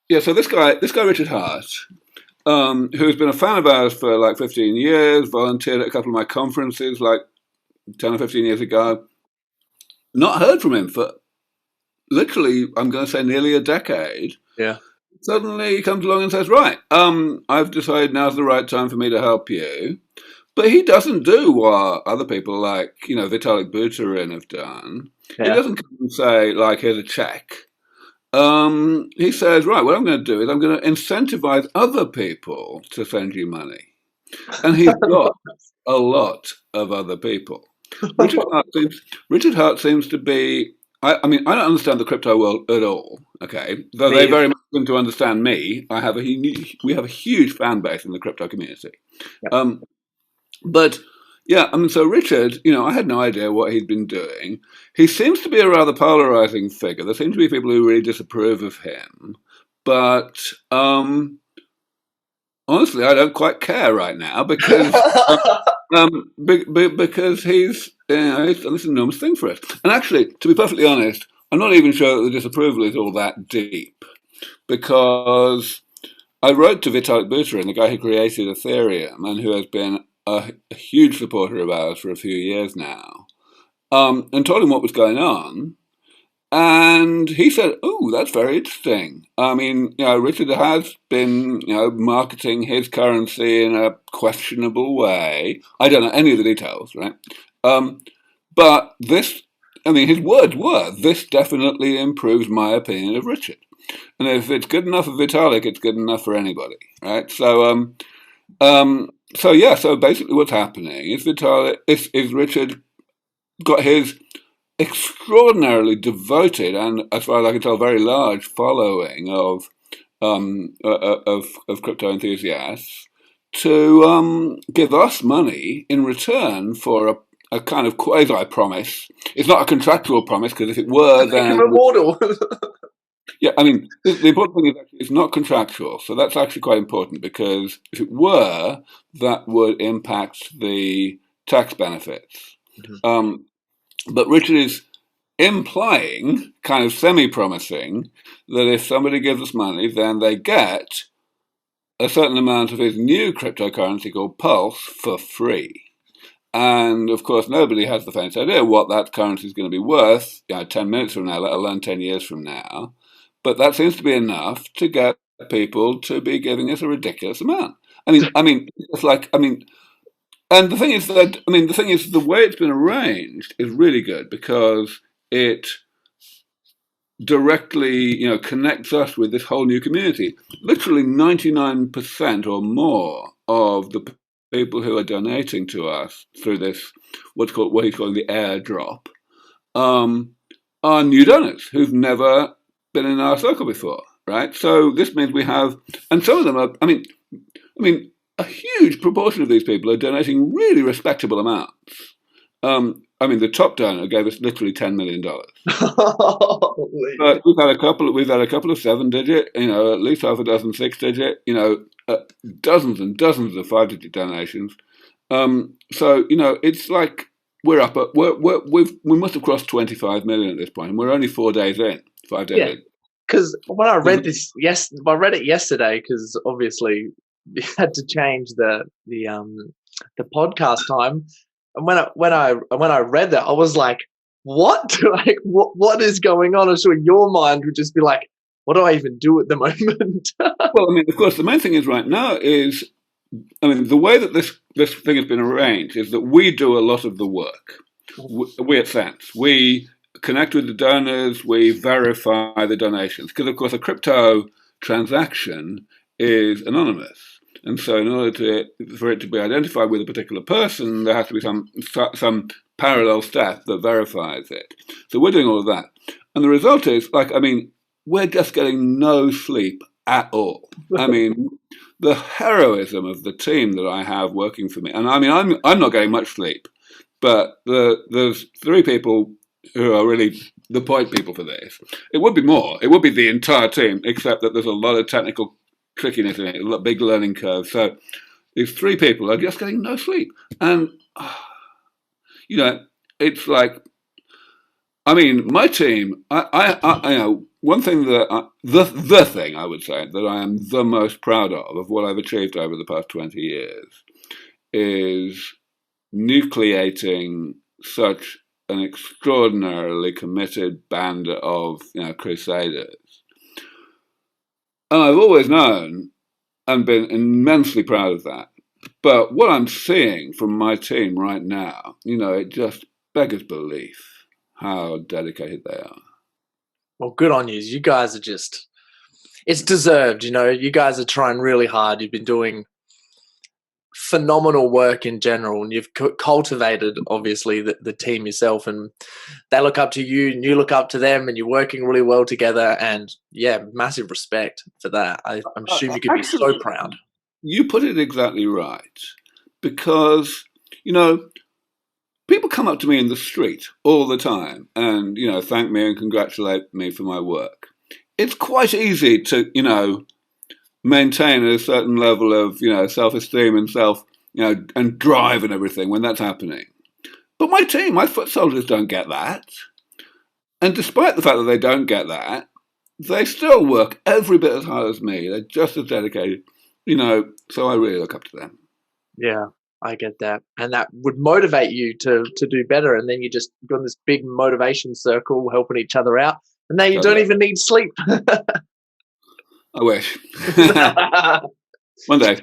Yeah, so this guy Richard Hart, who's been a fan of ours for like 15 years, volunteered at a couple of my conferences like 10 or 15 years ago. Not heard from him for literally, I'm going to say nearly a decade. Yeah. Suddenly he comes along and says, right, I've decided now's the right time for me to help you. But he doesn't do what other people like, Vitalik Buterin have done. He Yeah. doesn't come and say, like, here's a check. He says, right, what I'm going to do is I'm going to incentivize other people to send you money. And he's got a lot of other people. Richard Hart seems to be. I mean, I don't understand the crypto world at all. Okay, though they Me. very much seem to understand me. We have a huge fan base in the crypto community. Yep. But yeah, I mean, so Richard, I had no idea what he'd been doing. He seems to be a rather polarizing figure. There seem to be people who really disapprove of him, but honestly, I don't quite care right now because because he's done this enormous thing for us. And actually, to be perfectly honest, I'm not even sure that the disapproval is all that deep because I wrote to Vitalik Buterin, the guy who created Ethereum and who has been a huge supporter of ours for a few years now, and told him what was going on. And he said, "Oh, that's very interesting. I mean, Richard has been, marketing his currency in a questionable way. I don't know any of the details, right? But this, I mean, his words were, this definitely improves my opinion of Richard. And if it's good enough for Vitalik, it's good enough for anybody, right? So basically what's happening is Richard got his extraordinarily devoted and, as far as I can tell, very large following of crypto enthusiasts to give us money in return for a kind of quasi promise. It's not a contractual promise because if it were, then immortal. yeah, I mean, the important thing is actually it's not contractual, so that's actually quite important because if it were, that would impact the tax benefits. Mm-hmm. But Richard is implying, kind of semi-promising, that if somebody gives us money, then they get a certain amount of his new cryptocurrency called Pulse for free. And of course, nobody has the faintest idea what that currency is going to be worth 10 minutes from now, let alone 10 years from now. But that seems to be enough to get people to be giving us a ridiculous amount. It's like, and the thing is the way it's been arranged is really good because it directly, connects us with this whole new community. Literally 99% or more of the people who are donating to us through this, what he's calling the airdrop, are new donors who've never been in our circle before, right? So this means we have, and some of them are, a huge proportion of these people are donating really respectable amounts. The top donor gave us literally $10 million. But we've had a couple of 7-digit, at least half a dozen 6-digit, dozens and dozens of 5-digit donations. It's like we must have crossed 25 million at this point, and we're only 5 days in. Because when I read this, I read it yesterday because obviously you had to change the podcast time. And when I read that, I was like, "What? Like, what is going on?" And so your mind would just be like, "What do I even do at the moment?" Well, of course, the main thing is right now is, the way that this thing has been arranged is that we do a lot of the work. We at SENS, we connect with the donors, we verify the donations because, of course, a crypto transaction is anonymous. And so in order for it to be identified with a particular person, there has to be some parallel step that verifies it. So we're doing all of that. And the result is, we're just getting no sleep at all. The heroism of the team that I have working for me, and I'm not getting much sleep, but there's 3 people who are really the point people for this. It would be more. It would be the entire team, except that there's a lot of technical trickiness in it, a big learning curve. So these 3 people are just getting no sleep. And, it's like I mean, my team. You know, one thing that the thing I would say that I am the most proud of what I've achieved over the past 20 years is nucleating such an extraordinarily committed band of crusaders. And I've always known and been immensely proud of that. But what I'm seeing from my team right now, it just beggars belief how dedicated they are. Well, good on you. You guys are just, it's deserved, you guys are trying really hard. You've been doing phenomenal work in general, and you've cultivated, obviously, the team yourself, and they look up to you and you look up to them, and you're working really well together, and yeah, massive respect for that. I'm sure you could be so proud. You put it exactly right, because, people come up to me in the street all the time and, thank me and congratulate me for my work. It's quite easy to, maintain a certain level of, self-esteem and and drive and everything when that's happening. But my team, my foot soldiers don't get that. And despite the fact that they don't get that, they still work every bit as hard as me. They're just as dedicated, so I really look up to them. Yeah, I get that. And that would motivate you to do better. And then you just go in this big motivation circle helping each other out. And now you don't even need sleep. I wish. One day.